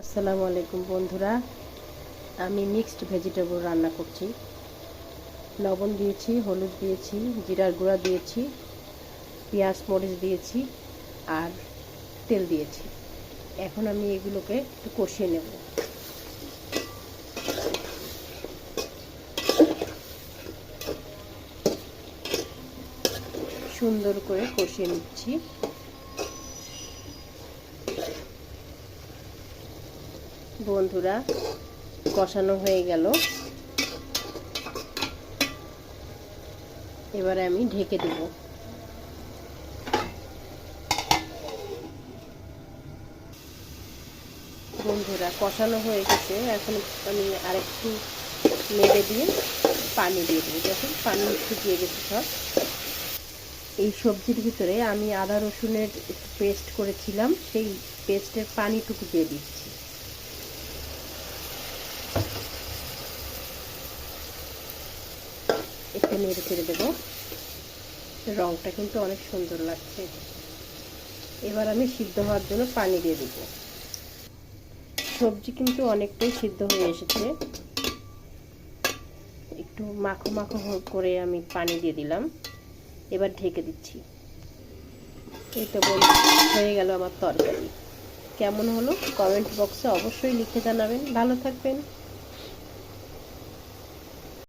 আসসালামু আলাইকুম বন্ধুরা, আমি মিক্সড ভেজিটেবল রান্না করছি। লবণ দিয়েছি, হলুদ দিয়েছি, জিরার গুঁড়া দিয়েছি, পেঁয়াজ মরিচ দিয়েছি আর তেল দিয়েছি। এখন আমি এগুলোকে একটু কষিয়ে নেব। সুন্দর করে কষিয়ে নিচ্ছি। বন্ধুরা, কষানো হয়ে গেল। এবারে আমি ঢেকে দেব। বন্ধুরা, কষানো হয়ে গেছে। এখন আমি আরেকটু নেড়ে দিয়ে পানি দিয়ে দেবো। দেখুন, পানি শুকিয়ে গেছে সব। এই সবজির ভিতরে আমি আদা রসুনের পেস্ট করেছিলাম, সেই পেস্টের পানিটুকু দিয়ে দিচ্ছি। একটু নেড়ে চেড়ে দেবো। রংটা কিন্তু অনেক সুন্দর লাগছে। এবার আমি সিদ্ধ হওয়ার জন্য পানি দিয়ে দেব। সবজি কিন্তু অনেকটাই সিদ্ধ হয়ে এসেছে। একটু মাখো মাখো করে আমি পানি দিয়ে দিলাম। এবার ঢেকে দিচ্ছি। এই তো হয়ে গেল আমার তরকারি। কেমন হলো কমেন্ট বক্সে অবশ্যই লিখে জানাবেন। ভালো থাকবেন।